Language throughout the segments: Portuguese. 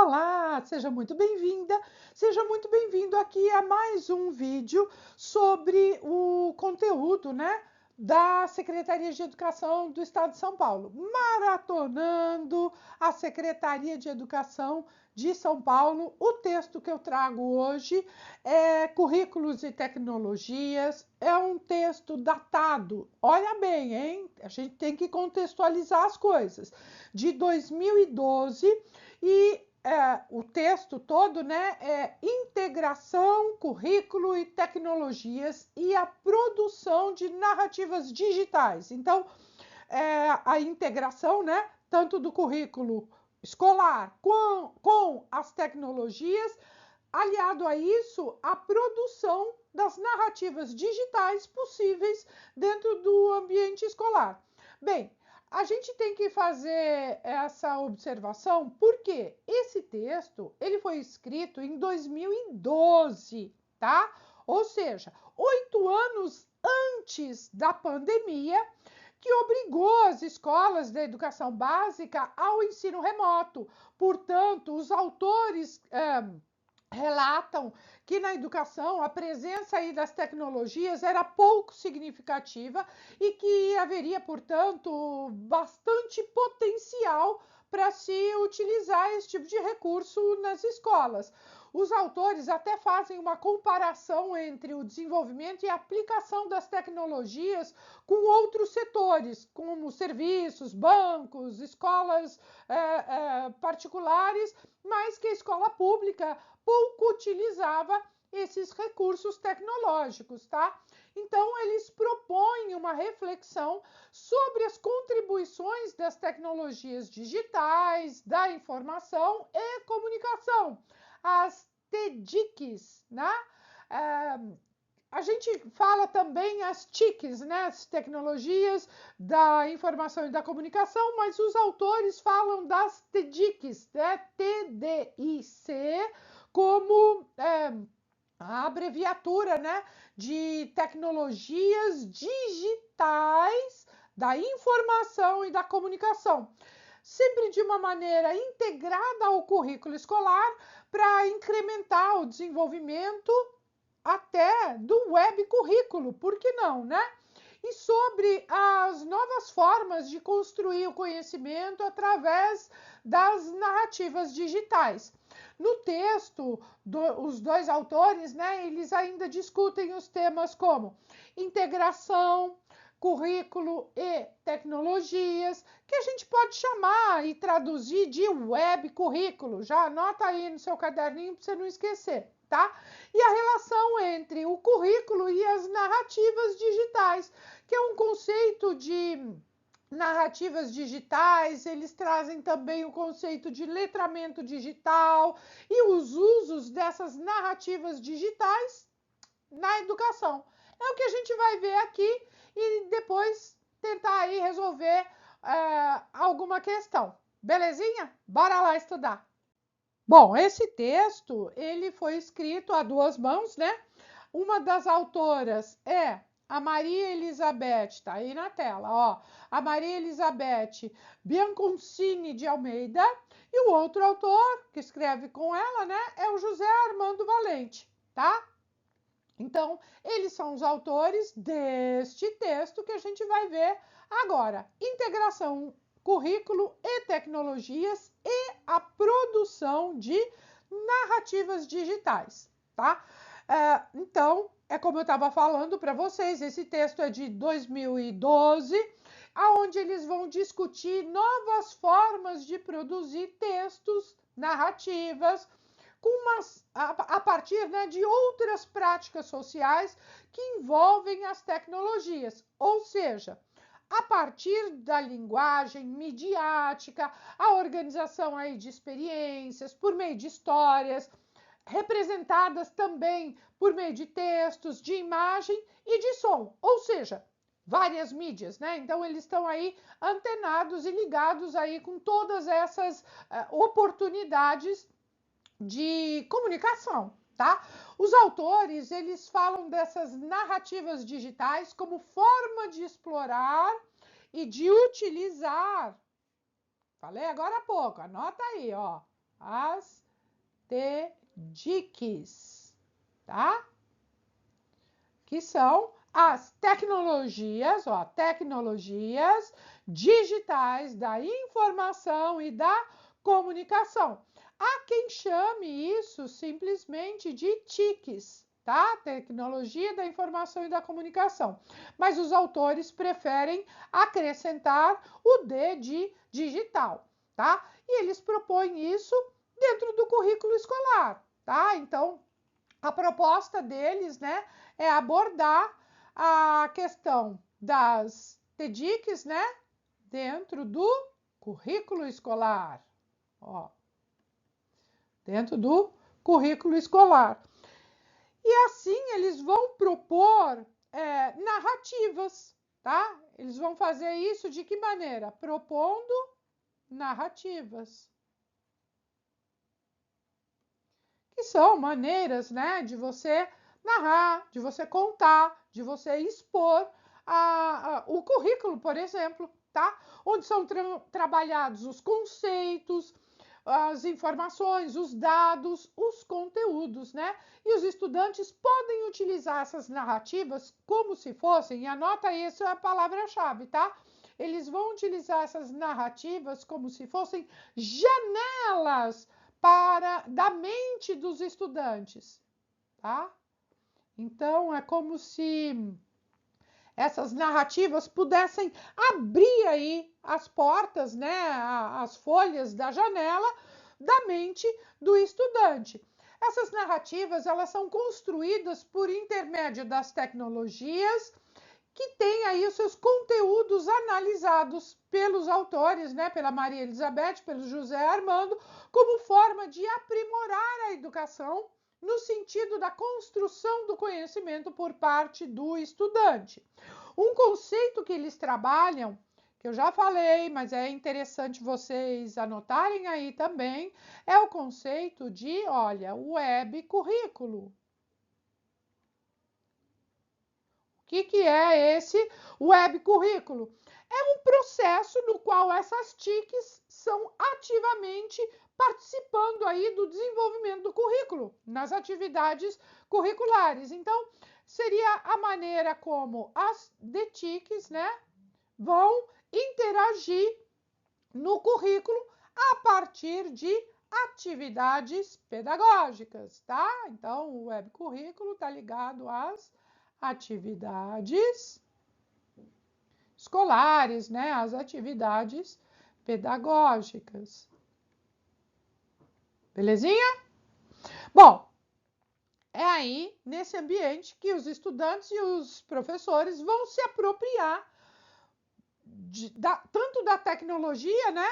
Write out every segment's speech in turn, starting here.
Olá, seja muito bem-vinda, seja muito bem-vindo aqui a mais um vídeo sobre o conteúdo, da Secretaria de Educação do Estado de São Paulo. Maratonando a Secretaria de Educação de São Paulo. O texto que eu trago hoje é Currículos e Tecnologias. É um texto datado. Olha bem, hein? A gente tem que contextualizar as coisas. De 2012 e o texto todo, é integração, currículo e tecnologias e a produção de narrativas digitais. Então, a integração, tanto do currículo escolar com as tecnologias, aliado a isso, a produção das narrativas digitais possíveis dentro do ambiente escolar. Bem, a gente tem que fazer essa observação porque esse texto ele foi escrito em 2012, tá? Ou seja, 8 anos antes da pandemia, que obrigou as escolas da educação básica ao ensino remoto. Portanto, os autores relatam que na educação a presença aí das tecnologias era pouco significativa e que haveria, portanto, bastante potencial para se utilizar esse tipo de recurso nas escolas. Os autores até fazem uma comparação entre o desenvolvimento e a aplicação das tecnologias com outros setores, como serviços, bancos, escolas particulares, mas que a escola pública pouco utilizava esses recursos tecnológicos, tá? Então, eles propõem uma reflexão sobre as contribuições das tecnologias digitais, da informação e comunicação, as TDICs, a gente fala também as TICs, as tecnologias da informação e da comunicação, mas os autores falam das TDICs, TDIC, como a abreviatura, de tecnologias digitais da informação e da comunicação, sempre de uma maneira integrada ao currículo escolar para incrementar o desenvolvimento até do web currículo, por que não, E sobre as novas formas de construir o conhecimento através das narrativas digitais. No texto, os dois autores, eles ainda discutem os temas como integração, currículo e tecnologias, que a gente pode chamar e traduzir de web currículo. Já anota aí no seu caderninho para você não esquecer, tá? E a relação entre o currículo e as narrativas digitais, que é um conceito de narrativas digitais, eles trazem também o conceito de letramento digital e os usos dessas narrativas digitais na educação. É o que a gente vai ver aqui e depois tentar aí resolver alguma questão. Belezinha? Bora lá estudar. Bom, esse texto, ele foi escrito a duas mãos, Uma das autoras é a Maria Elizabeth, tá aí na tela, ó. A Maria Elizabeth Bianconcini de Almeida e o outro autor que escreve com ela, é o José Armando Valente, tá? Então, eles são os autores deste texto que a gente vai ver agora. Integração, currículo e tecnologias e a produção de narrativas digitais, tá? Então, é como eu estava falando para vocês, esse texto é de 2012, aonde eles vão discutir novas formas de produzir textos, narrativas, a partir de outras práticas sociais que envolvem as tecnologias, ou seja, a partir da linguagem midiática, a organização aí de experiências por meio de histórias, representadas também por meio de textos, de imagem e de som, ou seja, várias mídias, Então eles estão aí antenados e ligados aí com todas essas oportunidades de comunicação, tá? Os autores, eles falam dessas narrativas digitais como forma de explorar e de utilizar. Falei agora há pouco, anota aí, ó. As TDICs, tá? Que são as tecnologias, ó, tecnologias digitais da informação e da comunicação. Há quem chame isso simplesmente de TICs, tá? Tecnologia da informação e da comunicação. Mas os autores preferem acrescentar o D de digital, tá? E eles propõem isso dentro do currículo escolar, tá? Então, a proposta deles, né, é abordar a questão das TDICs, né, dentro do currículo escolar, ó, dentro do currículo escolar. E assim eles vão propor narrativas, tá? Eles vão fazer isso de que maneira? Propondo narrativas. Que são maneiras, né, de você narrar, de você contar, de você expor o currículo, por exemplo, tá? Onde são trabalhados os conceitos, as informações, os dados, os conteúdos, né? E os estudantes podem utilizar essas narrativas como se fossem, e anota aí, essa é a palavra-chave, tá? Eles vão utilizar essas narrativas como se fossem janelas da mente dos estudantes, tá? Então, é como se essas narrativas pudessem abrir aí as portas, né, as folhas da janela da mente do estudante. Essas narrativas, elas são construídas por intermédio das tecnologias que têm aí os seus conteúdos analisados pelos autores, né, pela Maria Elizabeth, pelo José Armando, como forma de aprimorar a educação no sentido da construção do conhecimento por parte do estudante. Um conceito que eles trabalham, que eu já falei, mas é interessante vocês anotarem aí também, é o conceito de, olha, web currículo. O que é esse web currículo? É um processo no qual essas TICs são ativamente participando aí do desenvolvimento do currículo, nas atividades curriculares. Então, seria a maneira como as DTICs, né, vão interagir no currículo a partir de atividades pedagógicas, tá? Então, o web currículo está ligado às atividades escolares, né? As atividades pedagógicas. Belezinha? Bom, é aí, nesse ambiente, que os estudantes e os professores vão se apropriar tanto da tecnologia, né,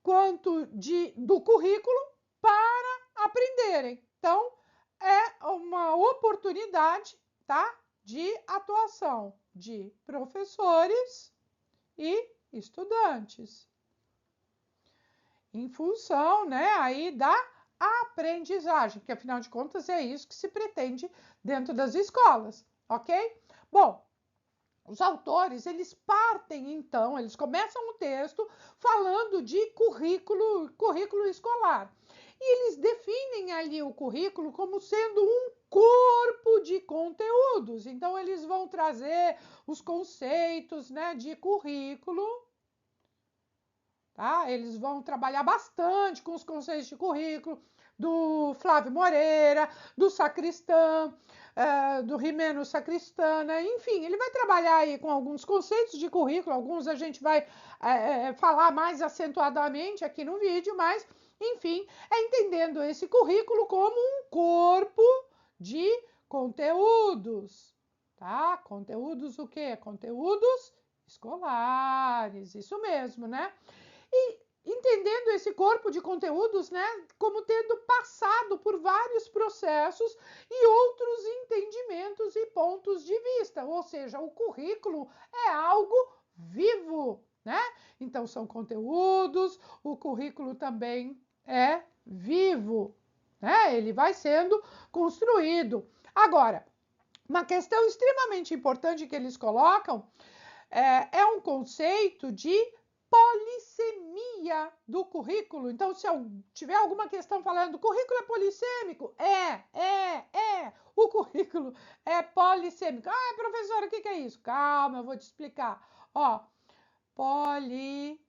quanto do currículo para aprenderem. Então, é uma oportunidade, tá, de atuação de professores e estudantes, em função, né, aí da aprendizagem, que afinal de contas é isso que se pretende dentro das escolas, ok? Bom, os autores, eles partem então, eles começam o texto falando de currículo escolar. E eles definem ali o currículo como sendo um corpo de conteúdos. Então, eles vão trazer os conceitos, né, de currículo, tá? Eles vão trabalhar bastante com os conceitos de currículo do Flávio Moreira, do Sacristã, do Rimeno Sacristana, enfim, ele vai trabalhar aí com alguns conceitos de currículo, alguns a gente vai falar mais acentuadamente aqui no vídeo, mas, enfim, é entendendo esse currículo como um corpo de conteúdos, tá? Conteúdos o quê? Conteúdos escolares, isso mesmo, né? E entendendo esse corpo de conteúdos, né, como tendo passado por vários processos e outros entendimentos e pontos de vista, ou seja, o currículo é algo vivo, né? Então são conteúdos, o currículo também é vivo, né? Ele vai sendo construído. Agora, uma questão extremamente importante que eles colocam é um conceito de polissemia do currículo. Então, se eu tiver alguma questão falando, o currículo é polissêmico? O currículo é polissêmico. Ah, professora, o que é isso? Calma, eu vou te explicar. Ó, polissemia,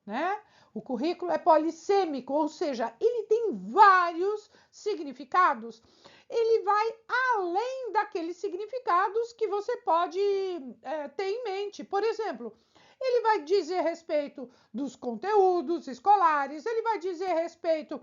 né? O currículo é polissêmico, ou seja, ele tem vários significados. Ele vai além daqueles significados que você pode ter em mente. Por exemplo, ele vai dizer respeito dos conteúdos escolares, ele vai dizer respeito...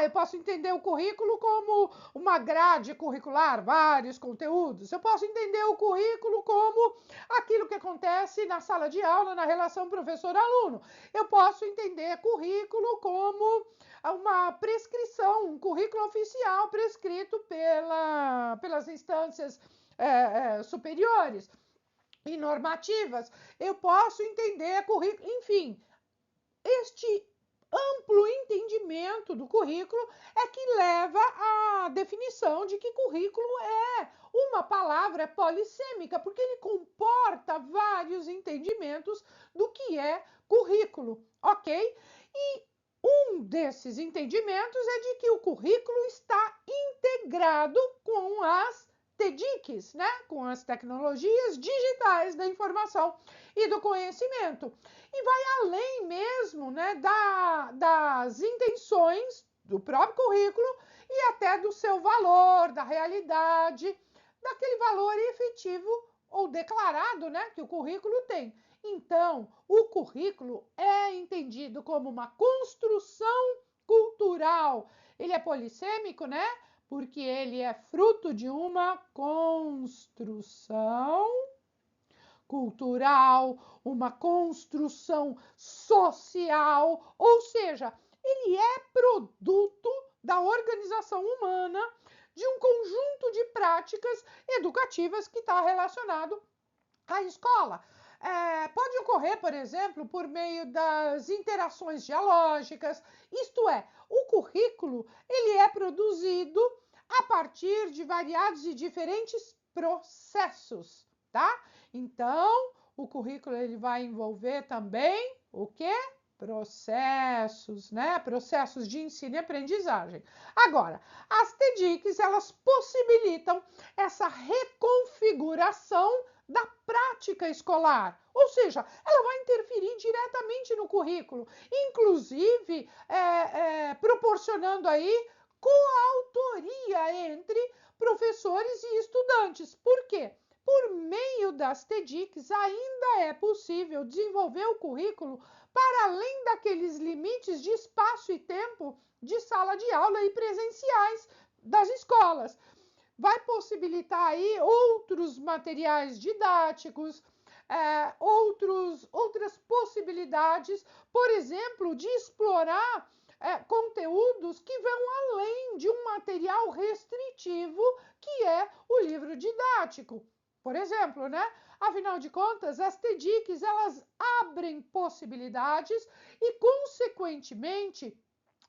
eu posso entender o currículo como uma grade curricular, vários conteúdos. Eu posso entender o currículo como aquilo que acontece na sala de aula, na relação professor-aluno. Eu posso entender currículo como uma prescrição, um currículo oficial prescrito pelas instâncias superiores e normativas. Eu posso entender currículo, enfim, este amplo entendimento do currículo é que leva à definição de que currículo é uma palavra polissêmica, porque ele comporta vários entendimentos do que é currículo, ok? E um desses entendimentos é de que o currículo está integrado com as TDICs, né? Com as tecnologias digitais da informação e do conhecimento. E vai além mesmo, né, das intenções do próprio currículo e até do seu valor, da realidade, daquele valor efetivo ou declarado, né, que o currículo tem. Então, o currículo é entendido como uma construção cultural. Ele é polissêmico, né? Porque ele é fruto de uma construção cultural, uma construção social, ou seja, ele é produto da organização humana de um conjunto de práticas educativas que está relacionado à escola. Pode ocorrer, por exemplo, por meio das interações dialógicas, isto é, o currículo ele é produzido a partir de variados e diferentes processos, tá? Então, o currículo ele vai envolver também o quê? Processos, né? Processos de ensino e aprendizagem. Agora, as TDICs, elas possibilitam essa reconfiguração da prática escolar, ou seja, ela vai interferir diretamente no currículo, inclusive proporcionando aí coautoria entre professores e estudantes. Por quê? Por meio das TDICs, ainda é possível desenvolver o currículo para além daqueles limites de espaço e tempo de sala de aula e presenciais das escolas. Vai possibilitar aí outros materiais didáticos, outras possibilidades, por exemplo, de explorar conteúdos que vão além de um material restritivo que é o livro didático. Por exemplo, né? Afinal de contas, as TDICs, elas abrem possibilidades e, consequentemente,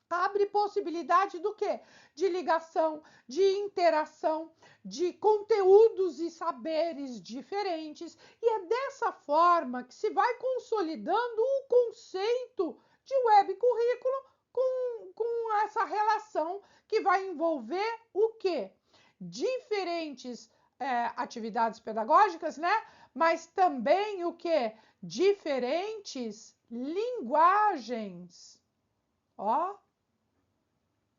abre possibilidade do quê? De ligação, de interação, de conteúdos e saberes diferentes. E é dessa forma que se vai consolidando o conceito de web currículo com essa relação que vai envolver o quê? Diferentes atividades pedagógicas, né? Mas também o quê? Diferentes linguagens. Ó,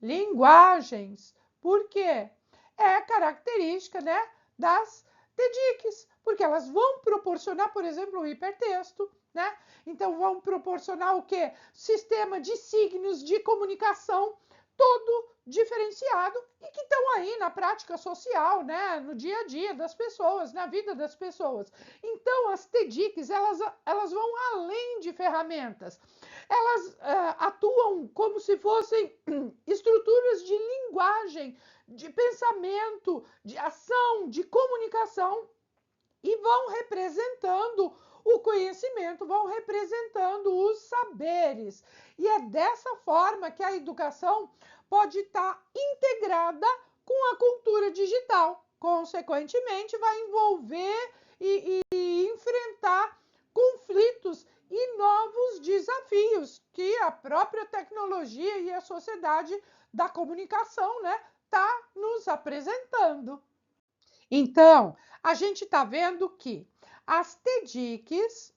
linguagens. Por quê? É característica, né, das TDICs, porque elas vão proporcionar, por exemplo, o hipertexto, né? Então vão proporcionar o quê? Sistema de signos de comunicação todo diferenciado e que estão aí na prática social, né, no dia a dia das pessoas, na vida das pessoas. Então as TDICs, elas vão além de ferramentas. Elas atuam como se fossem estruturas de linguagem, de pensamento, de ação, de comunicação e vão representando o conhecimento, vão representando os saberes. E é dessa forma que a educação pode estar integrada com a cultura digital. Consequentemente, vai envolver e enfrentar conflitos e novos desafios que a própria tecnologia e a sociedade da comunicação, né, tá nos apresentando. Então, a gente está vendo que as TDICs,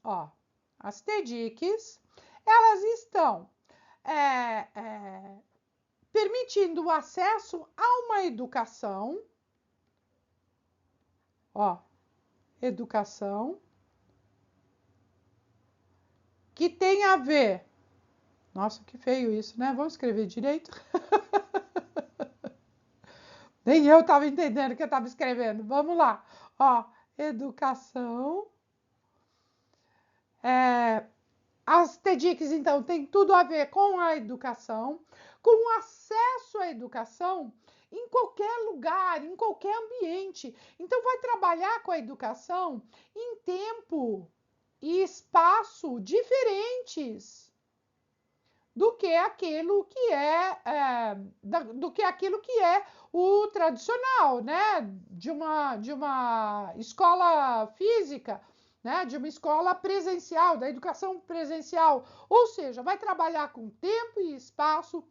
elas estão permitindo o acesso a uma educação, educação que tem a ver. Nossa, que feio isso, né? Vamos escrever direito? Nem eu estava entendendo o que eu estava escrevendo. Vamos lá. Educação. As TDICs, então, tem tudo a ver com a educação, com o acesso à educação em qualquer lugar, em qualquer ambiente. Então, vai trabalhar com a educação em tempo e espaço diferentes do que aquilo que é o tradicional, né? De uma escola física, né? De uma escola presencial, da educação presencial. Ou seja, vai trabalhar com tempo e espaço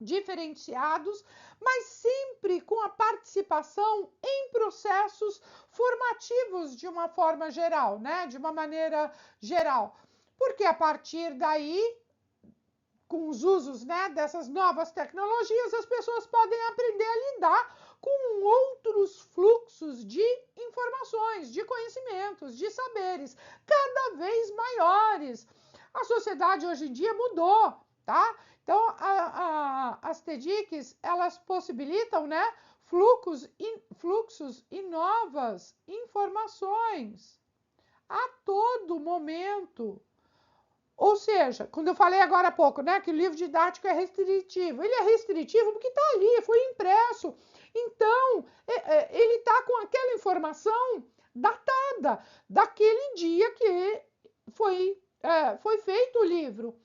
diferenciados, mas sempre com a participação em processos formativos de uma forma geral, né? De uma maneira geral. Porque a partir daí, com os usos, né, dessas novas tecnologias, as pessoas podem aprender a lidar com outros fluxos de informações, de conhecimentos, de saberes cada vez maiores. A sociedade hoje em dia mudou, tá? Então, as TDICs, elas possibilitam, né, fluxos e novas informações a todo momento. Ou seja, quando eu falei agora há pouco, né, que o livro didático é restritivo, ele é restritivo porque está ali, foi impresso. Então, ele está com aquela informação datada daquele dia que foi feito o livro.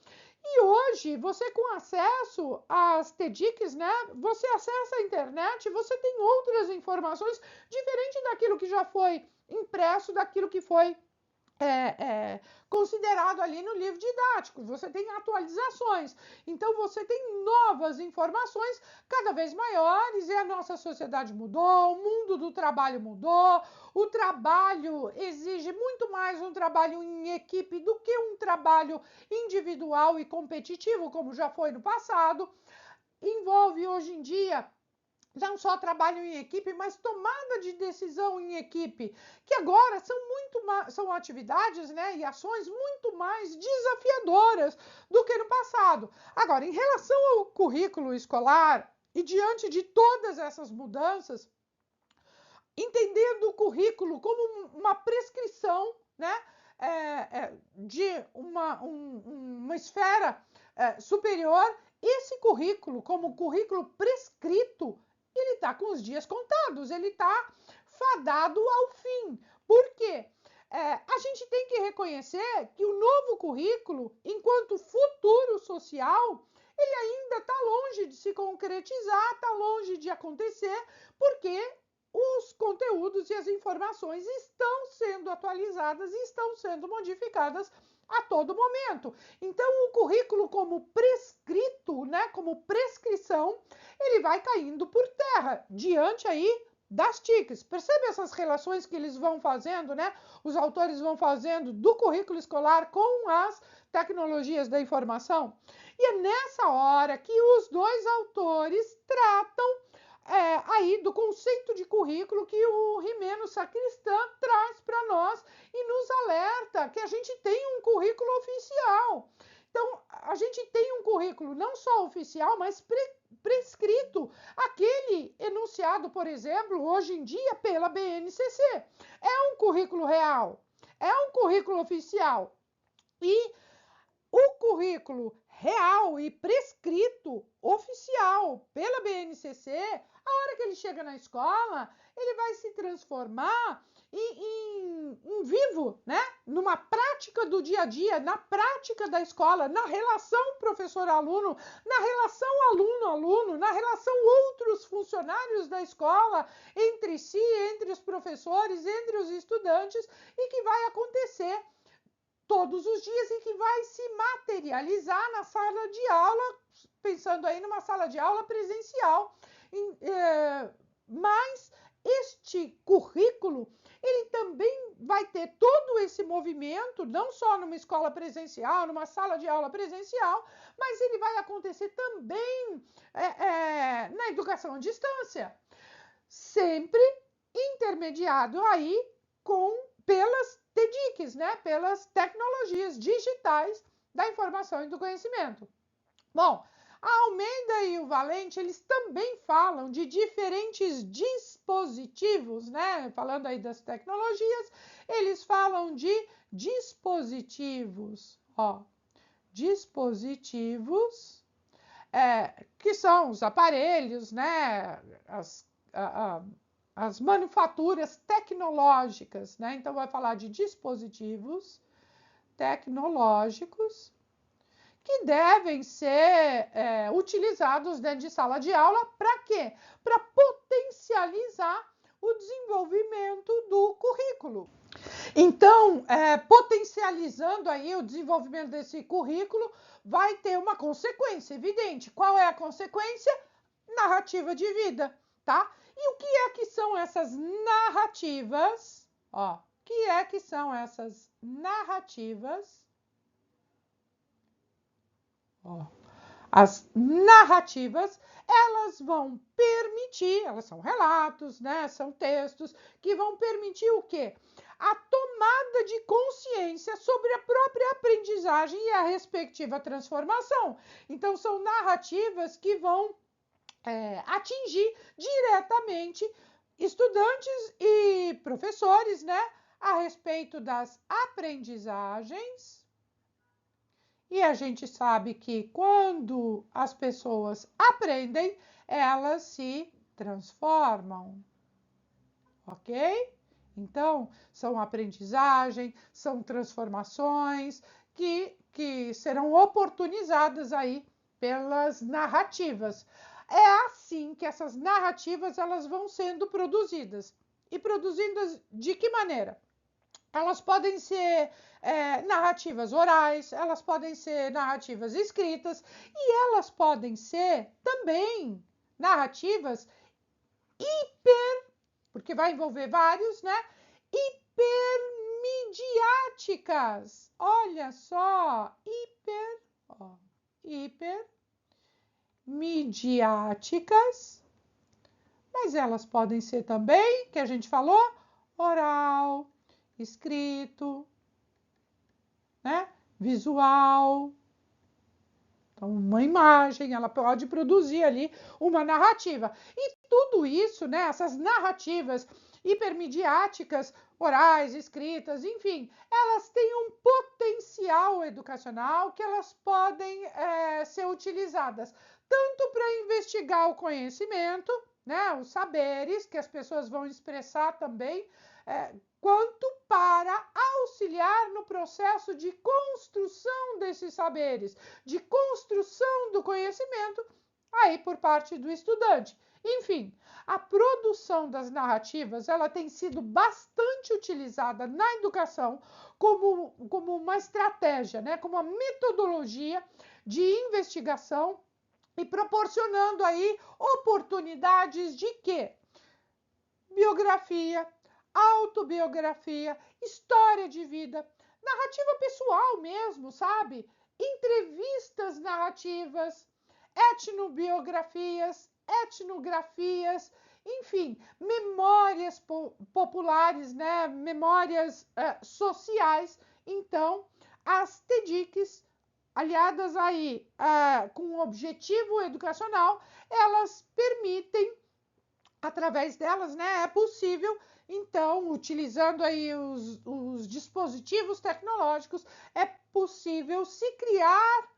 E hoje, você com acesso às TDICs, né, você acessa a internet, você tem outras informações diferente daquilo que já foi impresso, daquilo que foi considerado ali no livro didático. Você tem atualizações, então você tem novas informações cada vez maiores e a nossa sociedade mudou, o mundo do trabalho mudou, o trabalho exige muito mais um trabalho em equipe do que um trabalho individual e competitivo, como já foi no passado. Envolve hoje em dia não só trabalho em equipe, mas tomada de decisão em equipe, que agora são atividades, né, e ações muito mais desafiadoras do que no passado. Agora, em relação ao currículo escolar, e diante de todas essas mudanças, entendendo o currículo como uma prescrição, né, de uma esfera superior, esse currículo, como currículo prescrito, ele está com os dias contados, ele está fadado ao fim. Por quê? A gente tem que reconhecer que o novo currículo, enquanto futuro social, ele ainda está longe de se concretizar, está longe de acontecer, porque os conteúdos e as informações estão sendo atualizadas e estão sendo modificadas a todo momento. Então, o currículo como prescrito, né, como prescrição, ele vai caindo por terra diante aí das TICs. Percebe essas relações que eles vão fazendo, né? Os autores vão fazendo do currículo escolar com as tecnologias da informação. E é nessa hora que os dois autores tratam aí do conceito de currículo que o Rimeno Sacristã traz para nós e nos alerta que a gente tem um currículo oficial. Então, a gente tem um currículo não só oficial, mas prescrito. Aquele enunciado, por exemplo, hoje em dia pela BNCC. É um currículo real, é um currículo oficial. E o currículo real e prescrito oficial pela BNCC, a hora que ele chega na escola, ele vai se transformar em vivo, né? Numa prática do dia a dia, na prática da escola, na relação professor-aluno, na relação aluno-aluno, na relação outros funcionários da escola, entre si, entre os professores, entre os estudantes, e que vai acontecer todos os dias e que vai se materializar na sala de aula, pensando aí numa sala de aula presencial. Mas este currículo, ele também vai ter todo esse movimento, não só numa escola presencial, numa sala de aula presencial, mas ele vai acontecer também na educação à distância, sempre intermediado aí pelas TDICs, né? Pelas tecnologias digitais da informação e do conhecimento. Bom, a Almeida e o Valente, eles também falam de diferentes dispositivos, né? Falando aí das tecnologias, eles falam de dispositivos, ó, dispositivos que são os aparelhos, né? As manufaturas tecnológicas, né? Então, vai falar de dispositivos tecnológicos que devem ser utilizados dentro de sala de aula. Para quê? Para potencializar o desenvolvimento do currículo. Então, potencializando aí o desenvolvimento desse currículo, vai ter uma consequência evidente. Qual é a consequência? Narrativa de vida, tá? E o que são essas narrativas? Ó, o que são essas narrativas? Ó, as narrativas, elas vão permitir, elas são relatos, né? São textos que vão permitir o quê? A tomada de consciência sobre a própria aprendizagem e a respectiva transformação. Então, são narrativas que vão atingir diretamente estudantes e professores, né? A respeito das aprendizagens. E a gente sabe que quando as pessoas aprendem, elas se transformam, ok? Então, são aprendizagem, são transformações que serão oportunizadas aí pelas narrativas. É assim que essas narrativas elas vão sendo produzidas. E produzidas de que maneira? Elas podem ser narrativas orais, elas podem ser narrativas escritas e elas podem ser também narrativas porque vai envolver vários, né? Hipermidiáticas. Olha só, hipermidiáticas. Mas elas podem ser também, que a gente falou, oral, escrito, né? Visual. Então, uma imagem, ela pode produzir ali uma narrativa. E tudo isso, né? Essas narrativas hipermidiáticas, orais, escritas, enfim, elas têm um potencial educacional que elas podem ser utilizadas tanto para investigar o conhecimento, né? Os saberes que as pessoas vão expressar também, quanto para auxiliar no processo de construção desses saberes, de construção do conhecimento, aí por parte do estudante. Enfim, a produção das narrativas, ela tem sido bastante utilizada na educação como uma estratégia, né? Como uma metodologia de investigação e proporcionando aí oportunidades de quê? Biografia, autobiografia, história de vida, narrativa pessoal mesmo, sabe? Entrevistas narrativas, etnobiografias, etnografias, enfim, memórias populares, né? Memórias sociais. Então, as TDICs, aliadas aí com um objetivo educacional, elas permitem, através delas, né, é possível, então, utilizando aí os dispositivos tecnológicos, é possível se criar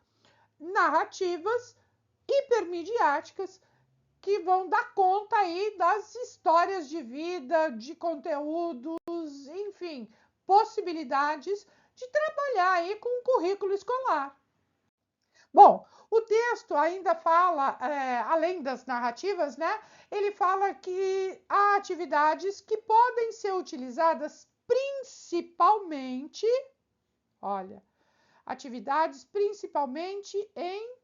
narrativas hipermidiáticas que vão dar conta aí das histórias de vida, de conteúdos, enfim, possibilidades de trabalhar aí com o currículo escolar. Bom, o texto ainda fala, além das narrativas, né? Ele fala que há atividades que podem ser utilizadas principalmente, Olha, atividades principalmente em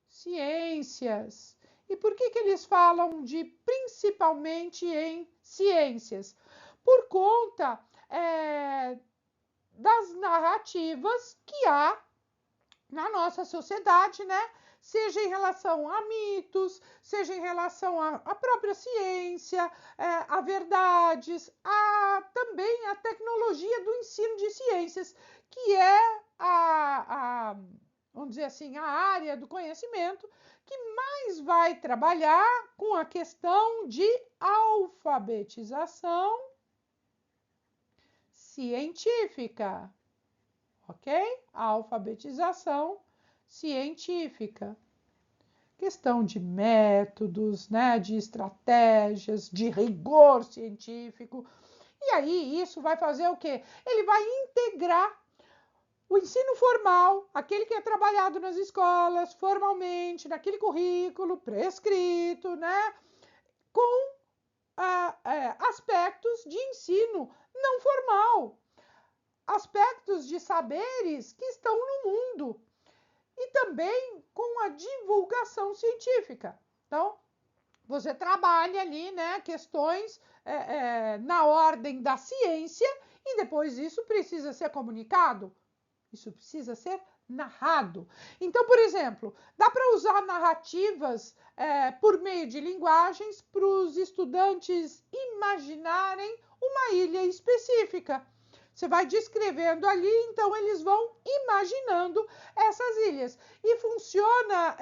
ciências. E por que eles falam de principalmente em ciências? Por conta das narrativas que há na nossa sociedade, né? Seja em relação a mitos, seja em relação à própria ciência, a verdades, também a tecnologia do ensino de ciências, que é vamos dizer assim, a área do conhecimento que mais vai trabalhar com a questão de alfabetização científica, ok? A alfabetização científica. Questão de métodos, né, de estratégias, de rigor científico. E aí isso vai fazer o quê? Ele vai integrar o ensino formal, aquele que é trabalhado nas escolas, formalmente, naquele currículo prescrito, né, com aspectos de ensino não formal, aspectos de saberes que estão no mundo e também com a divulgação científica. Então, você trabalha ali, né, questões na ordem da ciência e depois isso precisa ser comunicado. Isso precisa ser narrado. Então, por exemplo, dá para usar narrativas por meio de linguagens para os estudantes imaginarem uma ilha específica. Você vai descrevendo ali, então eles vão imaginando essas ilhas. E funciona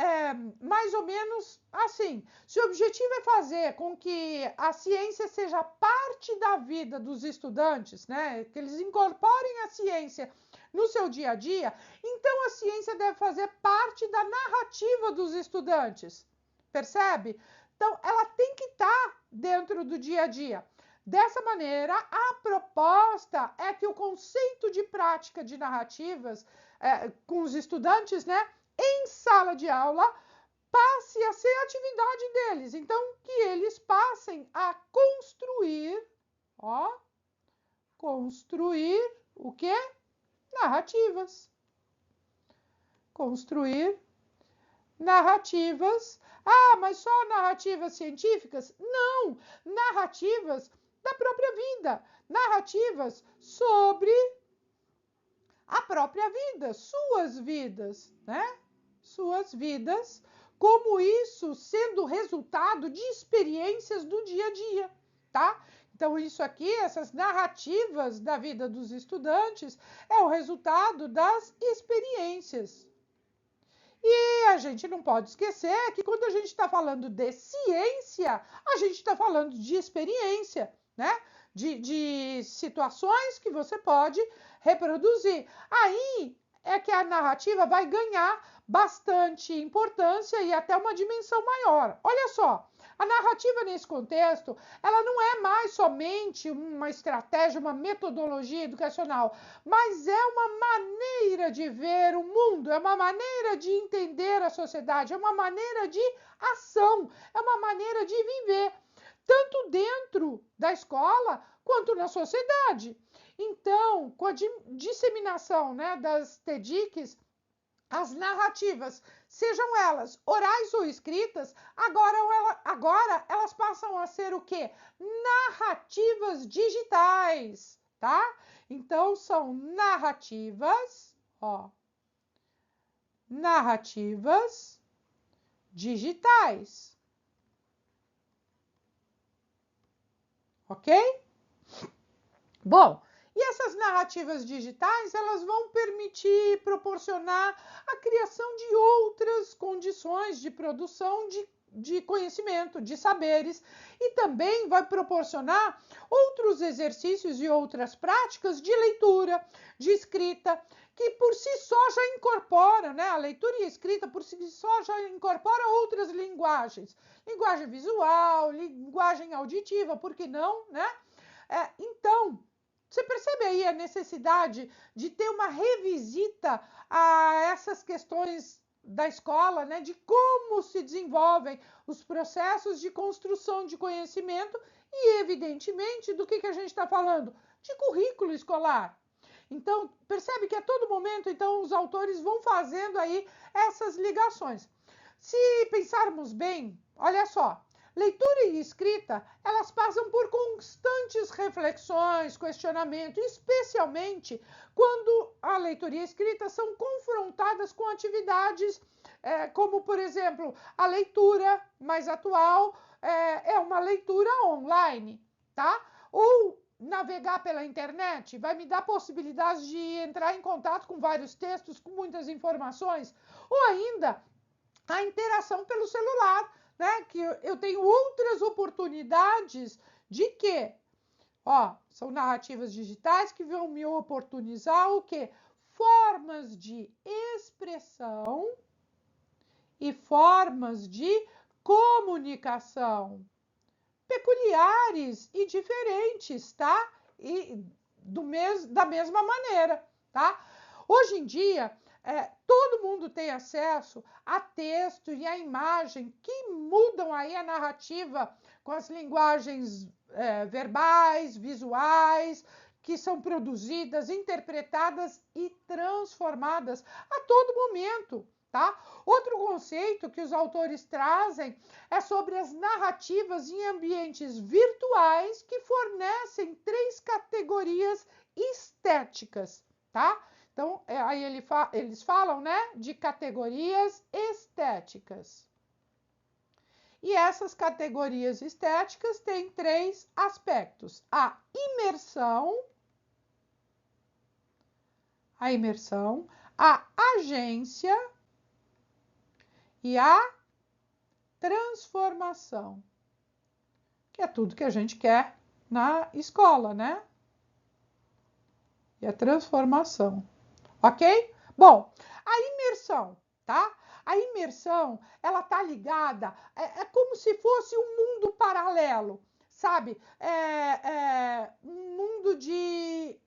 mais ou menos assim. Se o objetivo é fazer com que a ciência seja parte da vida dos estudantes, né, que eles incorporem a ciência no seu dia a dia, então a ciência deve fazer parte da narrativa dos estudantes. Percebe? Então, ela tem que estar dentro do dia a dia. Dessa maneira, a proposta é que o conceito de prática de narrativas com os estudantes, né, em sala de aula, passe a ser a atividade deles. Então, que eles passem a construir, construir o quê? Narrativas. Construir narrativas. Ah, mas só narrativas científicas? Não! Narrativas da própria vida. Narrativas sobre a própria vida, suas vidas, né? Suas vidas, como isso sendo resultado de experiências do dia a dia, tá? Então, isso aqui, essas narrativas da vida dos estudantes, é o resultado das experiências. E a gente não pode esquecer que quando a gente está falando de ciência, a gente está falando de experiência, né? De situações que você pode reproduzir. Aí é que a narrativa vai ganhar bastante importância e até uma dimensão maior. Olha só, a narrativa nesse contexto, ela não é mais somente uma estratégia, uma metodologia educacional, mas é uma maneira de ver o mundo, é uma maneira de entender a sociedade, é uma maneira de ação, é uma maneira de viver, tanto dentro da escola quanto na sociedade. Então, com a disseminação, né, das TEDx, as narrativas, sejam elas orais ou escritas, agora elas passam a ser o quê? Narrativas digitais, tá? Então, são narrativas, narrativas digitais. Ok? Bom, e essas narrativas digitais, elas vão permitir proporcionar a criação de outras condições de produção de conhecimento, de saberes, e também vai proporcionar outros exercícios e outras práticas de leitura, de escrita, que por si só já incorpora, né? A leitura e a escrita por si só já incorpora outras linguagens. Linguagem visual, linguagem auditiva, por que não, né? Então, você percebe aí a necessidade de ter uma revisita a essas questões da escola, né? De como se desenvolvem os processos de construção de conhecimento e, evidentemente, do que a gente está falando? De currículo escolar. Então, percebe que a todo momento, então, os autores vão fazendo aí essas ligações. Se pensarmos bem, olha só, leitura e escrita, elas passam por constantes reflexões, questionamento, especialmente quando a leitura e a escrita são confrontadas com atividades como, por exemplo, a leitura mais atual é uma leitura online, tá? Ou navegar pela internet vai me dar possibilidades de entrar em contato com vários textos, com muitas informações, ou ainda a interação pelo celular, né? Que eu tenho outras oportunidades de quê? Ó, são narrativas digitais que vão me oportunizar o quê? Formas de expressão e formas de comunicação peculiares e diferentes, tá? E da mesma maneira, tá? Hoje em dia, todo mundo tem acesso a texto e a imagem que mudam aí a narrativa com as linguagens verbais, visuais, que são produzidas, interpretadas e transformadas a todo momento. Tá? Outro conceito que os autores trazem é sobre as narrativas em ambientes virtuais que fornecem 3 categorias estéticas, tá? Então, aí eles falam, né, de categorias estéticas. E essas categorias estéticas têm 3 aspectos: a imersão, a agência e a transformação, que é tudo que a gente quer na escola, né? E a transformação, ok? Bom, a imersão, tá? A imersão, ela tá ligada, é como se fosse um mundo paralelo, sabe? Um mundo de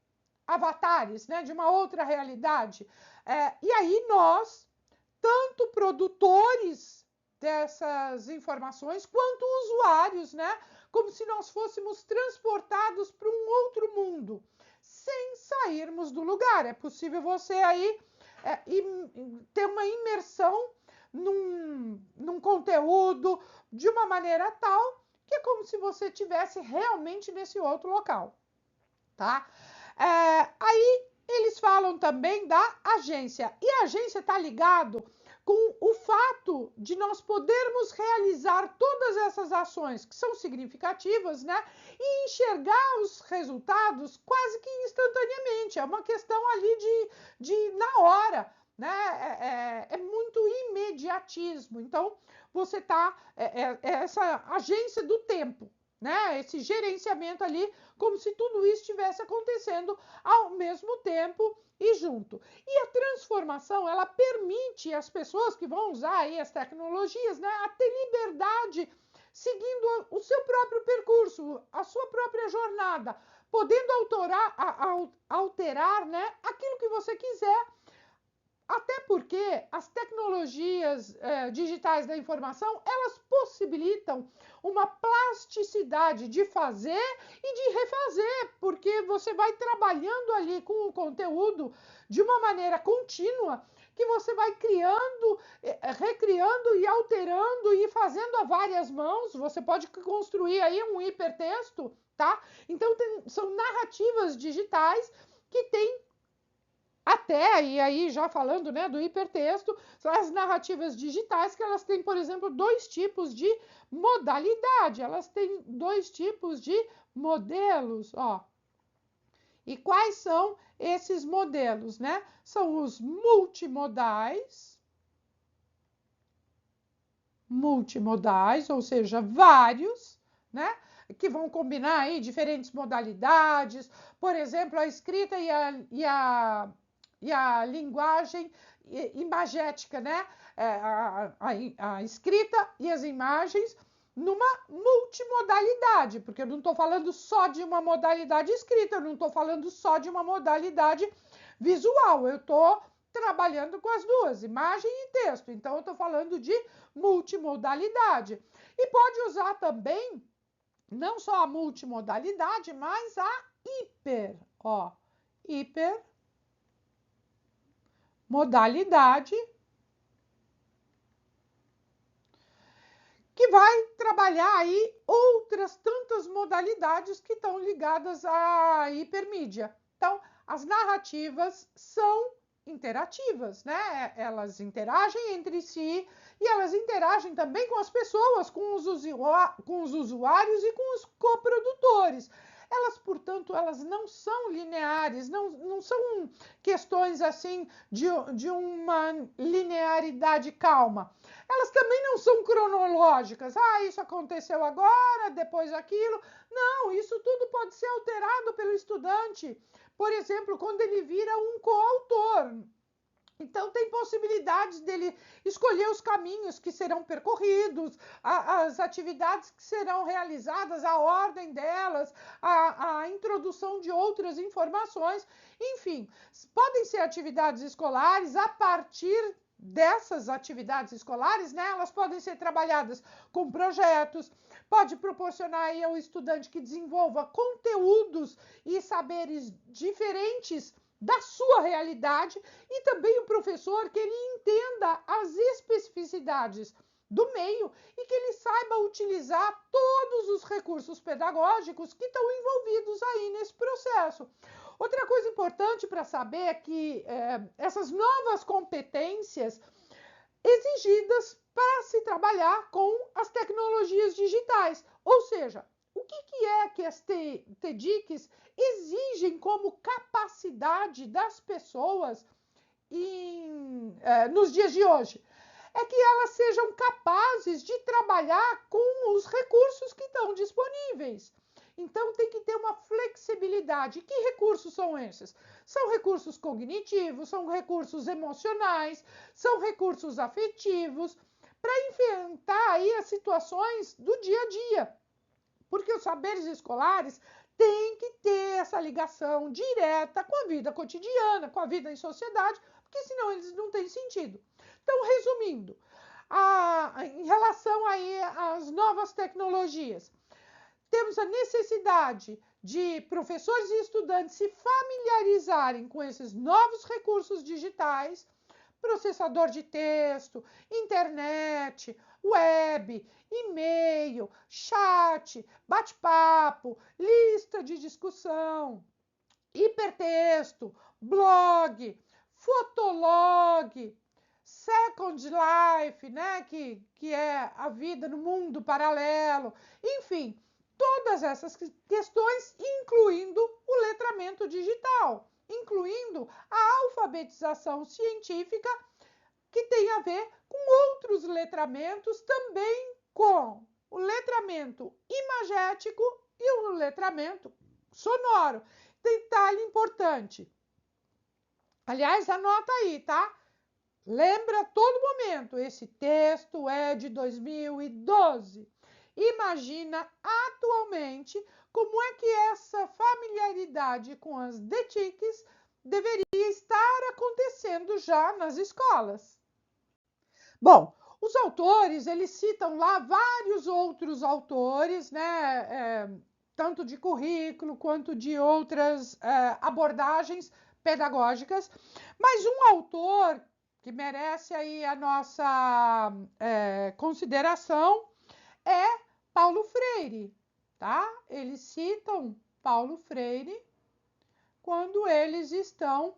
avatares, né? De uma outra realidade. E aí nós, tanto produtores dessas informações, quanto usuários, né? Como se nós fôssemos transportados para um outro mundo, sem sairmos do lugar. É possível você aí ter uma imersão num conteúdo de uma maneira tal que é como se você estivesse realmente nesse outro local, tá? Aí eles falam também da agência, e a agência está ligado com o fato de nós podermos realizar todas essas ações que são significativas, né? E enxergar os resultados quase que instantaneamente. É uma questão ali de na hora, né? É muito imediatismo. Então, você está essa agência do tempo, né? Esse gerenciamento ali, como se tudo isso estivesse acontecendo ao mesmo tempo e junto. E a transformação, ela permite às pessoas que vão usar aí as tecnologias, né, a ter liberdade seguindo o seu próprio percurso, a sua própria jornada, podendo alterar, né, aquilo que você quiser. Até porque as tecnologias digitais da informação, elas possibilitam uma plasticidade de fazer e de refazer, porque você vai trabalhando ali com o conteúdo de uma maneira contínua, que você vai criando, recriando e alterando e fazendo a várias mãos. Você pode construir aí um hipertexto, tá? Então, são narrativas digitais que têm até, e aí já falando, né, do hipertexto, são as narrativas digitais que elas têm, por exemplo, 2 tipos de modalidade, elas têm 2 tipos de modelos, ó. E quais são esses modelos, né? São os multimodais, ou seja, vários, né? Que vão combinar aí diferentes modalidades, por exemplo, a escrita e a linguagem imagética, né? A escrita e as imagens numa multimodalidade, porque eu não estou falando só de uma modalidade escrita, eu não estou falando só de uma modalidade visual, eu estou trabalhando com as duas, imagem e texto, então eu estou falando de multimodalidade. E pode usar também não só a multimodalidade, mas a hiper modalidade que vai trabalhar aí outras tantas modalidades que estão ligadas à hipermídia. Então, as narrativas são interativas, né? Elas interagem entre si e elas interagem também com as pessoas, com os usuários e com os coprodutores. Elas, portanto, elas não são lineares, não são questões assim de uma linearidade calma. Elas também não são cronológicas. Ah, isso aconteceu agora, depois aquilo. Não, isso tudo pode ser alterado pelo estudante. Por exemplo, quando ele vira um coautor. Então, tem possibilidades dele escolher os caminhos que serão percorridos, as atividades que serão realizadas, a ordem delas, a introdução de outras informações. Enfim, podem ser atividades escolares a partir dessas atividades escolares, né? Elas podem ser trabalhadas com projetos, pode proporcionar aí ao estudante que desenvolva conteúdos e saberes diferentes da sua realidade e também o professor que ele entenda as especificidades do meio e que ele saiba utilizar todos os recursos pedagógicos que estão envolvidos aí nesse processo. Outra coisa importante para saber é que essas novas competências exigidas para se trabalhar com as tecnologias digitais, ou seja, o que é que as TEDx exigem como capacidade das pessoas nos dias de hoje? É que elas sejam capazes de trabalhar com os recursos que estão disponíveis. Então, tem que ter uma flexibilidade. Que recursos são esses? São recursos cognitivos, são recursos emocionais, são recursos afetivos, para enfrentar aí as situações do dia a dia. Porque os saberes escolares têm que ter essa ligação direta com a vida cotidiana, com a vida em sociedade, porque senão eles não têm sentido. Então, resumindo, em relação aí às novas tecnologias, temos a necessidade de professores e estudantes se familiarizarem com esses novos recursos digitais, processador de texto, internet, web, e-mail, chat, bate-papo, lista de discussão, hipertexto, blog, fotolog, Second Life, né, que é a vida no mundo paralelo, enfim, todas essas questões, incluindo o letramento digital, incluindo a alfabetização científica, que tem a ver com outros letramentos, também com o letramento imagético e o letramento sonoro. Detalhe importante. Aliás, anota aí, tá? Lembra a todo momento, esse texto é de 2012. Imagina atualmente como é que essa familiaridade com as DTICs deveria estar acontecendo já nas escolas. Bom, os autores, eles citam lá vários outros autores, né, tanto de currículo quanto de outras abordagens pedagógicas, mas um autor que merece aí a nossa consideração é Paulo Freire, tá? Eles citam Paulo Freire quando eles estão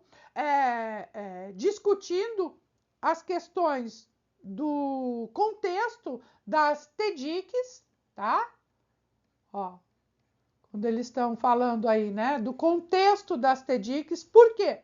discutindo as questões do contexto das TEDx, tá? Ó, quando eles estão falando aí, né, do contexto das TEDx, por quê?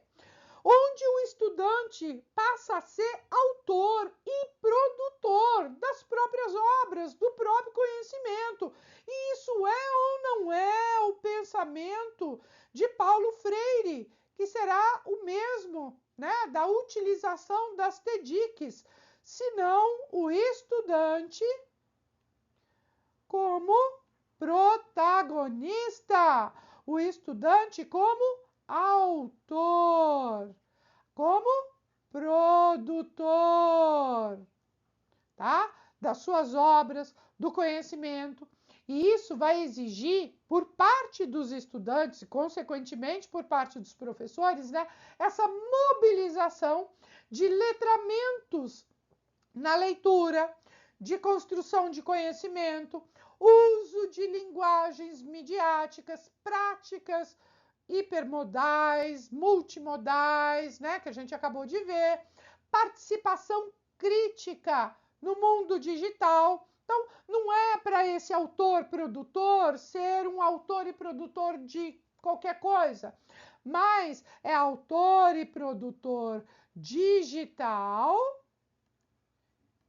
Onde o estudante passa a ser autor e produtor das próprias obras, do próprio conhecimento. E isso é ou não é o pensamento de Paulo Freire, que será o mesmo, né, da utilização das TEDx, senão o estudante como protagonista, o estudante como autor, como produtor, tá? Das suas obras, do conhecimento. E isso vai exigir, por parte dos estudantes e, consequentemente, por parte dos professores, né, essa mobilização de letramentos na leitura, de construção de conhecimento, uso de linguagens midiáticas, práticas hipermodais, multimodais, né, que a gente acabou de ver, participação crítica no mundo digital. Então, não é para esse autor-produtor ser um autor e produtor de qualquer coisa, mas é autor e produtor digital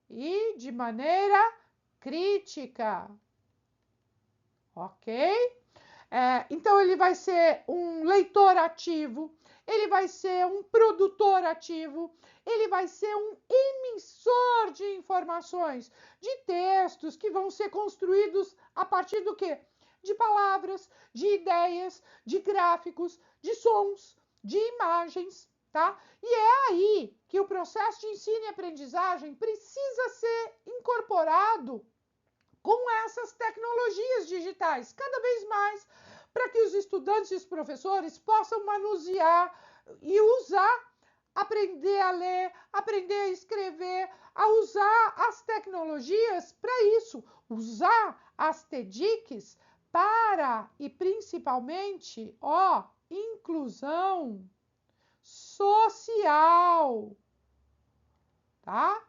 e de maneira crítica, ok? Então, ele vai ser um leitor ativo, ele vai ser um produtor ativo, ele vai ser um emissor de informações, de textos que vão ser construídos a partir do quê? De palavras, de ideias, de gráficos, de sons, de imagens, tá? E é aí que o processo de ensino e aprendizagem precisa ser incorporado com essas tecnologias digitais, cada vez mais, para que os estudantes e os professores possam manusear e usar, aprender a ler, aprender a escrever, a usar as tecnologias para isso, usar as TEDx para, e principalmente, inclusão social, tá?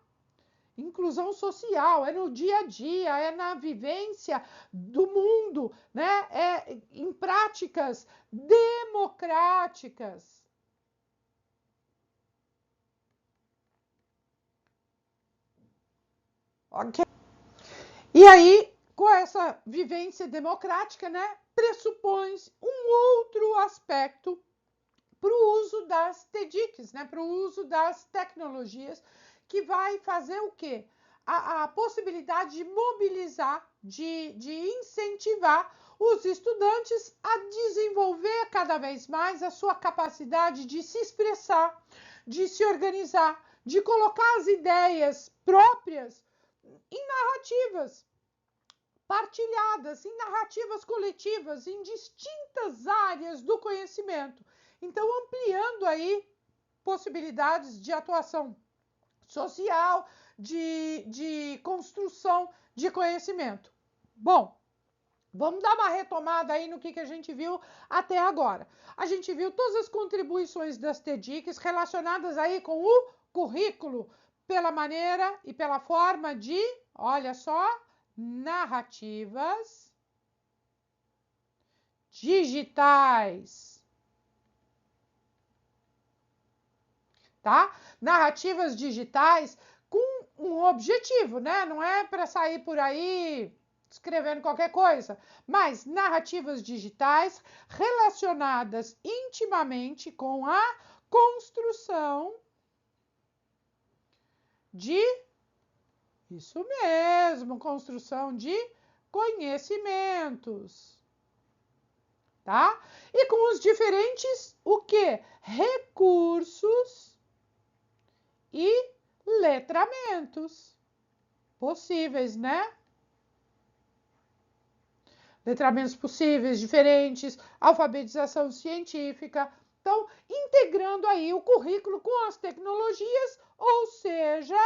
Inclusão social, é no dia a dia, é na vivência do mundo, né? É em práticas democráticas. Ok? E aí, com essa vivência democrática, né, pressupõe um outro aspecto para o uso das TEDx, né, para o uso das tecnologias, que vai fazer o quê? A possibilidade de mobilizar, de incentivar os estudantes a desenvolver cada vez mais a sua capacidade de se expressar, de se organizar, de colocar as ideias próprias em narrativas partilhadas, em narrativas coletivas, em distintas áreas do conhecimento. Então, ampliando aí possibilidades de atuação social, de construção de conhecimento. Bom, vamos dar uma retomada aí no que a gente viu até agora. A gente viu todas as contribuições das TEDx relacionadas aí com o currículo, pela maneira e pela forma de, olha só, narrativas digitais, tá? Narrativas digitais com um objetivo, né? Não é para sair por aí escrevendo qualquer coisa, mas narrativas digitais relacionadas intimamente com a construção de, isso mesmo, construção de conhecimentos, tá? E com os diferentes, o quê? Recursos e letramentos possíveis, né? Letramentos possíveis, diferentes, alfabetização científica. Então, integrando aí o currículo com as tecnologias, ou seja,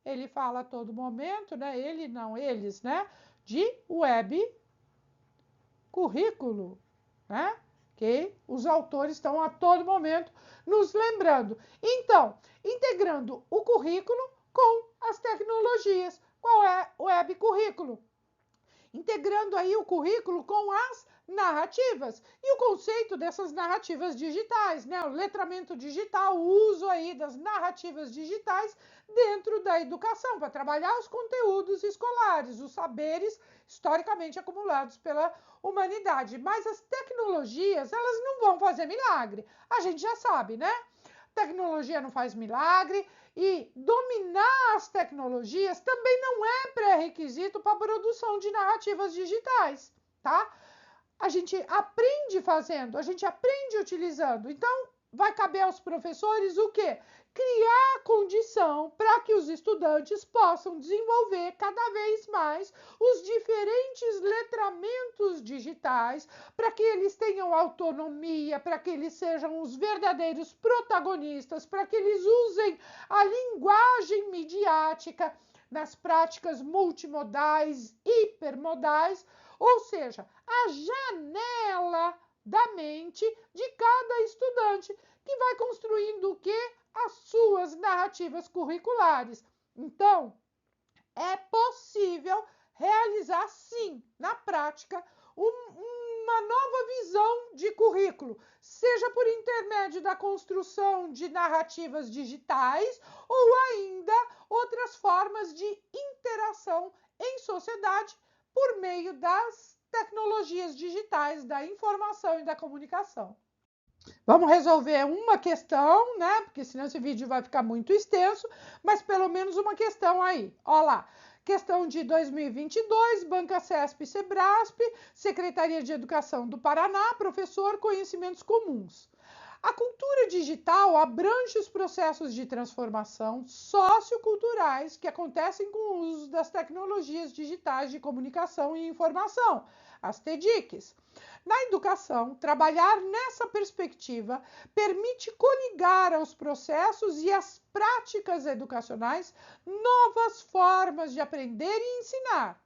ele fala a todo momento, né? Ele não, eles, né? De web currículo, né? Que os autores estão a todo momento nos lembrando. Então, integrando o currículo com as tecnologias. Qual é o web currículo? Integrando aí o currículo com as narrativas e o conceito dessas narrativas digitais, né? O letramento digital, o uso aí das narrativas digitais dentro da educação para trabalhar os conteúdos escolares, os saberes historicamente acumulados pela humanidade. Mas as tecnologias, elas não vão fazer milagre. A gente já sabe, né? Tecnologia não faz milagre e dominar as tecnologias também não é pré-requisito para a produção de narrativas digitais, tá? A gente aprende fazendo, a gente aprende utilizando. Então, vai caber aos professores o quê? Criar a condição para que os estudantes possam desenvolver cada vez mais os diferentes letramentos digitais, para que eles tenham autonomia, para que eles sejam os verdadeiros protagonistas, para que eles usem a linguagem midiática nas práticas multimodais, hipermodais, ou seja, a janela da mente de cada estudante, que vai construindo o quê? As suas narrativas curriculares. Então, é possível realizar, sim, na prática, uma nova visão de currículo, seja por intermédio da construção de narrativas digitais ou ainda outras formas de interação em sociedade por meio das tecnologias digitais, da informação e da comunicação. Vamos resolver uma questão, né? Porque senão esse vídeo vai ficar muito extenso, mas pelo menos uma questão aí. Olha lá, questão de 2022, Banca CESP e Sebrasp, Secretaria de Educação do Paraná, professor, conhecimentos comuns. A cultura digital abrange os processos de transformação socioculturais que acontecem com o uso das tecnologias digitais de comunicação e informação, as TDICs. Na educação, trabalhar nessa perspectiva permite coligar aos processos e às práticas educacionais novas formas de aprender e ensinar.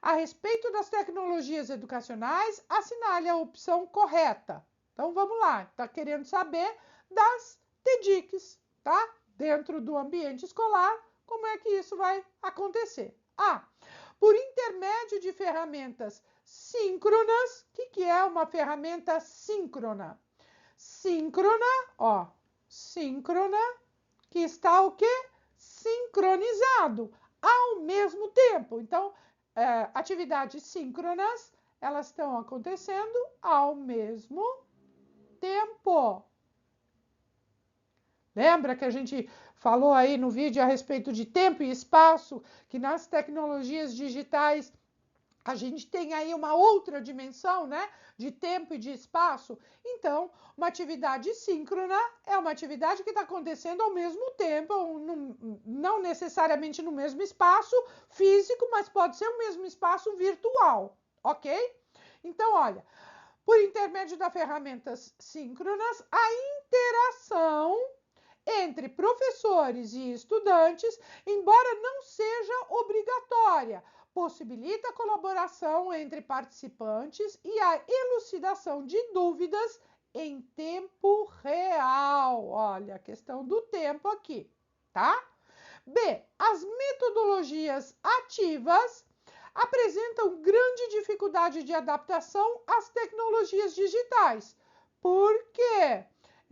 A respeito das tecnologias educacionais, assinale a opção correta. Então vamos lá, está querendo saber das TDICs, tá? Dentro do ambiente escolar, como é que isso vai acontecer? Por intermédio de ferramentas síncronas. O que é uma ferramenta síncrona? Síncrona, que está o quê? Sincronizado ao mesmo tempo. Então, atividades síncronas, elas estão acontecendo ao mesmo tempo. Lembra que a gente falou aí no vídeo a respeito de tempo e espaço, que nas tecnologias digitais a gente tem aí uma outra dimensão, né, de tempo e de espaço? Então, uma atividade síncrona é uma atividade que está acontecendo ao mesmo tempo, não necessariamente no mesmo espaço físico, mas pode ser o mesmo espaço virtual, ok? Então, olha, por intermédio das ferramentas síncronas, a interação entre professores e estudantes, embora não seja obrigatória, possibilita a colaboração entre participantes e a elucidação de dúvidas em tempo real. Olha a questão do tempo aqui, tá? B. As metodologias ativas apresentam grande dificuldade de adaptação às tecnologias digitais. Por quê?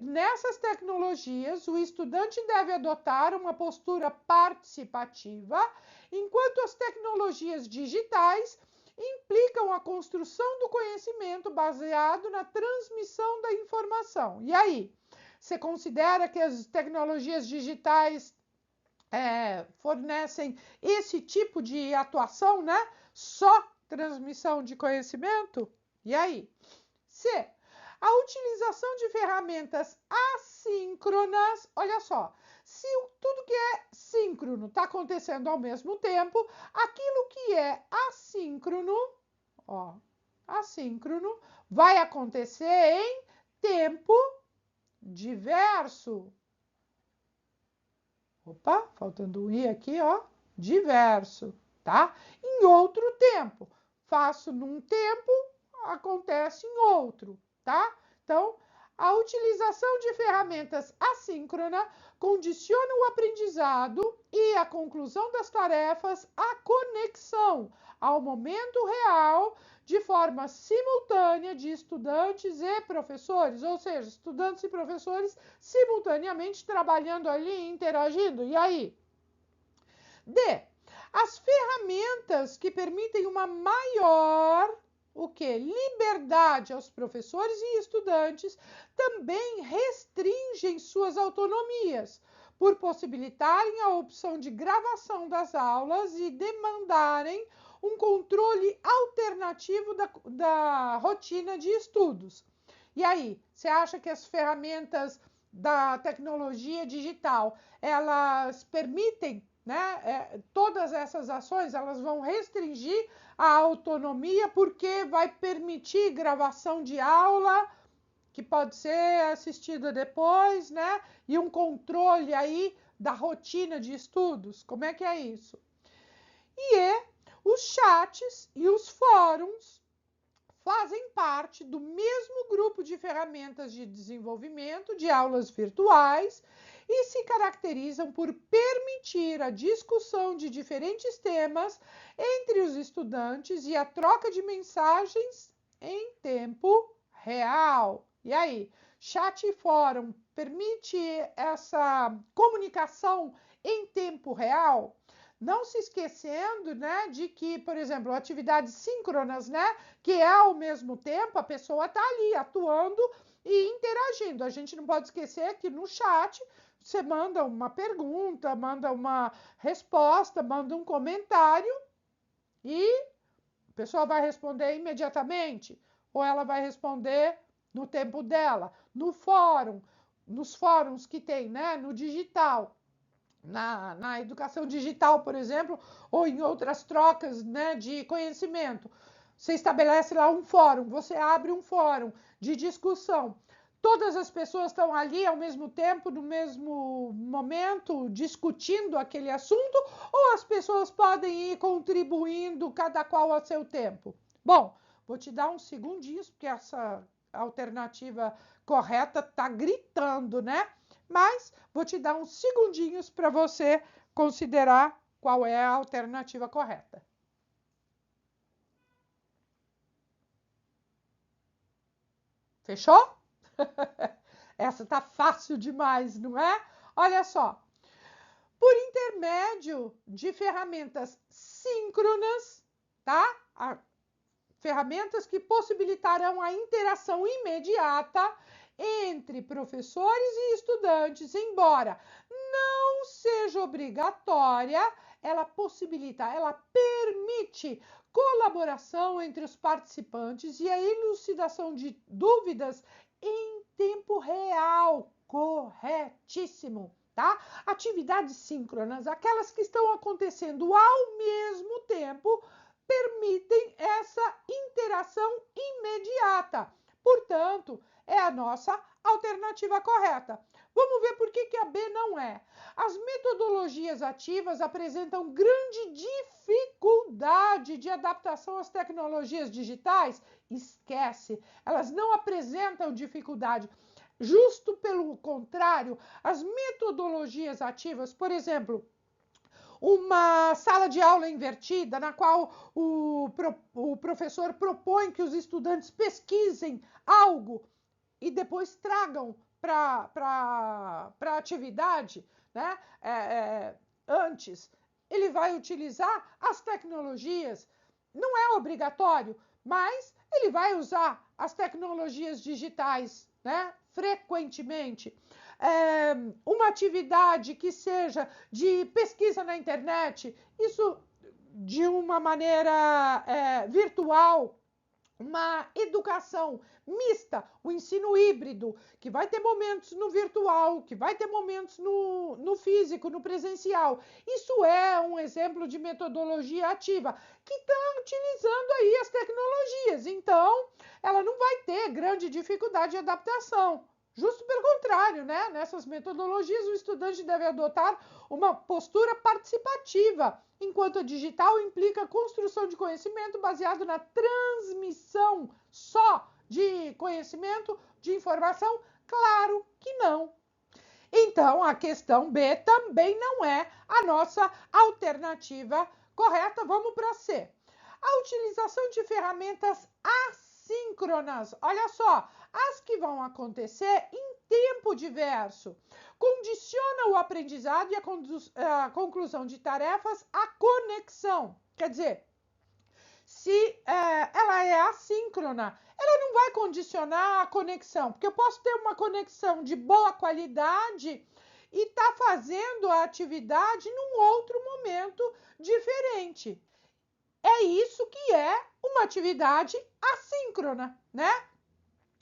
Nessas tecnologias, o estudante deve adotar uma postura participativa, enquanto as tecnologias digitais implicam a construção do conhecimento baseado na transmissão da informação. E aí, você considera que as tecnologias digitais fornecem esse tipo de atuação, né? Só transmissão de conhecimento? E aí? C. A utilização de ferramentas assíncronas, olha só, se tudo que é síncrono está acontecendo ao mesmo tempo, aquilo que é assíncrono vai acontecer em tempo diverso. Opa, faltando um i aqui, diverso, tá? Em outro tempo. Faço num tempo, acontece em outro, tá? Então, a utilização de ferramentas assíncrona condiciona o aprendizado e a conclusão das tarefas à conexão ao momento real, de forma simultânea de estudantes e professores, ou seja, estudantes e professores simultaneamente trabalhando ali, interagindo. E aí? D. As ferramentas que permitem uma maior liberdade aos professores e estudantes também restringem suas autonomias, por possibilitarem a opção de gravação das aulas e demandarem um controle alternativo da rotina de estudos. E aí, você acha que as ferramentas da tecnologia digital, elas permitem, né, todas essas ações, elas vão restringir a autonomia porque vai permitir gravação de aula, que pode ser assistida depois, né? E um controle aí da rotina de estudos. Como é que é isso? Os chats e os fóruns fazem parte do mesmo grupo de ferramentas de desenvolvimento de aulas virtuais e se caracterizam por permitir a discussão de diferentes temas entre os estudantes e a troca de mensagens em tempo real. E aí, chat e fórum permite essa comunicação em tempo real? Não se esquecendo, né, de que, por exemplo, atividades síncronas, né, que é ao mesmo tempo a pessoa está ali atuando e interagindo. A gente não pode esquecer que no chat você manda uma pergunta, manda uma resposta, manda um comentário e a pessoa vai responder imediatamente ou ela vai responder no tempo dela. No fórum, nos fóruns que tem, né, no digital, na educação digital, por exemplo, ou em outras trocas, né, de conhecimento. Você estabelece lá um fórum, você abre um fórum de discussão. Todas as pessoas estão ali ao mesmo tempo, no mesmo momento, discutindo aquele assunto, ou as pessoas podem ir contribuindo, cada qual a seu tempo? Bom, vou te dar uns segundinhos, porque essa alternativa correta está gritando, né? Mas vou te dar uns segundinhos para você considerar qual é a alternativa correta. Fechou? Essa tá fácil demais, não é? Olha só. Por intermédio de ferramentas síncronas, tá? Ferramentas que possibilitarão a interação imediata entre professores e estudantes, embora não seja obrigatória, ela possibilita, ela permite colaboração entre os participantes e a elucidação de dúvidas em tempo real. Corretíssimo, tá? Atividades síncronas, aquelas que estão acontecendo ao mesmo tempo, permitem essa interação imediata. Portanto, é a nossa alternativa correta. Vamos ver por que a B não é. As metodologias ativas apresentam grande dificuldade de adaptação às tecnologias digitais? Esquece, elas não apresentam dificuldade. Justo pelo contrário, as metodologias ativas, por exemplo, uma sala de aula invertida, na qual o professor propõe que os estudantes pesquisem algo e depois tragam para a atividade, né? Antes, ele vai utilizar as tecnologias. Não é obrigatório, mas ele vai usar as tecnologias digitais, né? Frequentemente. Uma atividade que seja de pesquisa na internet, isso de uma maneira virtual, uma educação mista, o ensino híbrido, que vai ter momentos no virtual, que vai ter momentos no físico, no presencial. Isso é um exemplo de metodologia ativa, que está utilizando aí as tecnologias. Então, ela não vai ter grande dificuldade de adaptação. Justo pelo contrário, né? Nessas metodologias, o estudante deve adotar uma postura participativa, enquanto a digital implica a construção de conhecimento baseado na transmissão só de conhecimento, de informação? Claro que não. Então, a questão B também não é a nossa alternativa correta. Vamos para C. A utilização de ferramentas assíncronas. Olha só, as que vão acontecer em tempo diverso. Condiciona o aprendizado e a conclusão de tarefas à conexão. Quer dizer, se ela é assíncrona, ela não vai condicionar a conexão, porque eu posso ter uma conexão de boa qualidade e estar fazendo a atividade num outro momento diferente. É isso que é uma atividade assíncrona, né?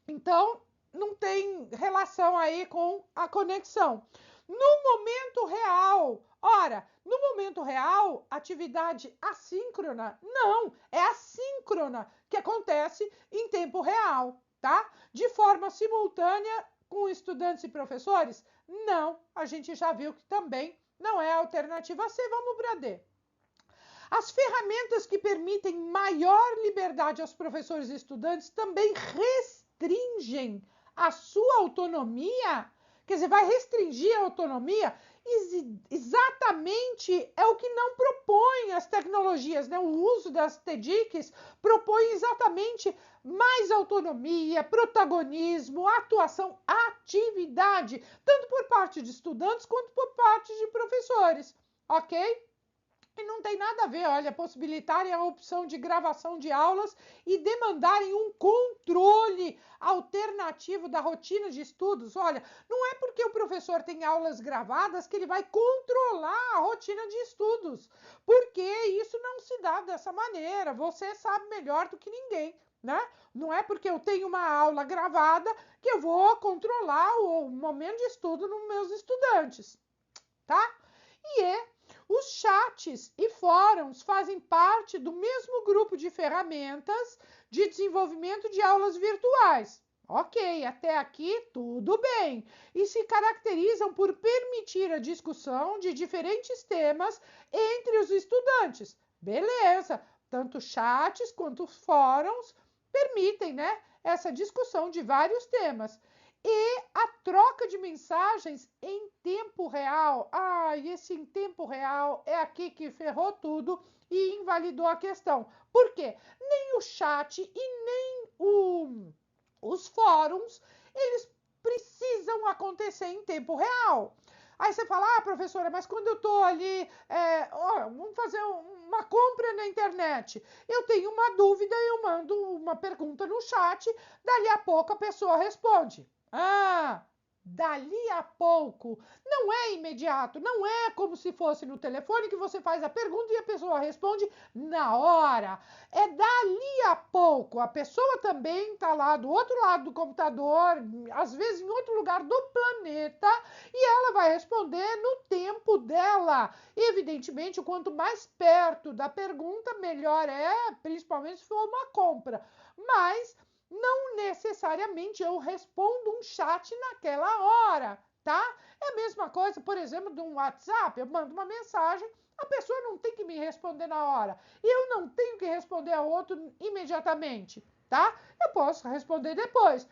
Então, não tem relação aí com a conexão. No momento real, ora, no momento real, atividade assíncrona? Não, é assíncrona, que acontece em tempo real, tá? De forma simultânea com estudantes e professores? Não, a gente já viu que também não é a alternativa C, vamos para D. As ferramentas que permitem maior liberdade aos professores e estudantes também restringem a sua autonomia? Quer dizer, vai restringir a autonomia? Exatamente é o que não propõem as tecnologias, né? O uso das TDICs propõe exatamente mais autonomia, protagonismo, atuação, atividade, tanto por parte de estudantes quanto por parte de professores, ok? E não tem nada a ver, olha, possibilitarem a opção de gravação de aulas e demandarem um controle alternativo da rotina de estudos. Olha, não é porque o professor tem aulas gravadas que ele vai controlar a rotina de estudos, porque isso não se dá dessa maneira. Você sabe melhor do que ninguém, né? Não é porque eu tenho uma aula gravada que eu vou controlar o momento de estudo nos meus estudantes, tá? Os chats e fóruns fazem parte do mesmo grupo de ferramentas de desenvolvimento de aulas virtuais. Ok, até aqui tudo bem. E se caracterizam por permitir a discussão de diferentes temas entre os estudantes. Beleza, tanto chats quanto fóruns permitem, né, essa discussão de vários temas. E a troca de mensagens em tempo real. E esse em tempo real é aqui que ferrou tudo e invalidou a questão. Por quê? Nem o chat e nem os fóruns, eles precisam acontecer em tempo real. Aí você fala, professora, mas quando eu estou ali, vamos fazer uma compra na internet, eu tenho uma dúvida, eu mando uma pergunta no chat, dali a pouco a pessoa responde. Dali a pouco, não é imediato, não é como se fosse no telefone que você faz a pergunta e a pessoa responde na hora. É dali a pouco, a pessoa também está lá do outro lado do computador, às vezes em outro lugar do planeta, e ela vai responder no tempo dela. Evidentemente, quanto mais perto da pergunta, melhor é, principalmente se for uma compra. Mas não necessariamente eu respondo um chat naquela hora, tá? É a mesma coisa, por exemplo, de um WhatsApp, eu mando uma mensagem, a pessoa não tem que me responder na hora, e eu não tenho que responder a outro imediatamente, tá? Eu posso responder depois.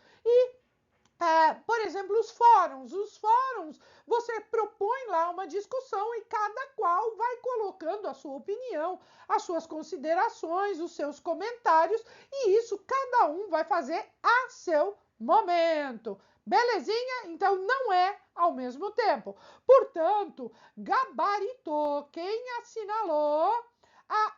Por exemplo, os fóruns, você propõe lá uma discussão e cada qual vai colocando a sua opinião, as suas considerações, os seus comentários, e isso cada um vai fazer a seu momento. Belezinha? Então não é ao mesmo tempo. Portanto, gabaritou quem assinalou a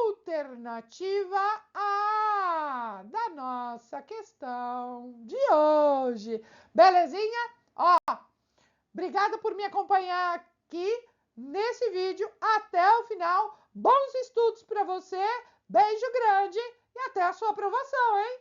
alternativa A da nossa questão de hoje. Belezinha? Obrigada por me acompanhar aqui nesse vídeo até o final. Bons estudos para você, beijo grande e até a sua aprovação, hein?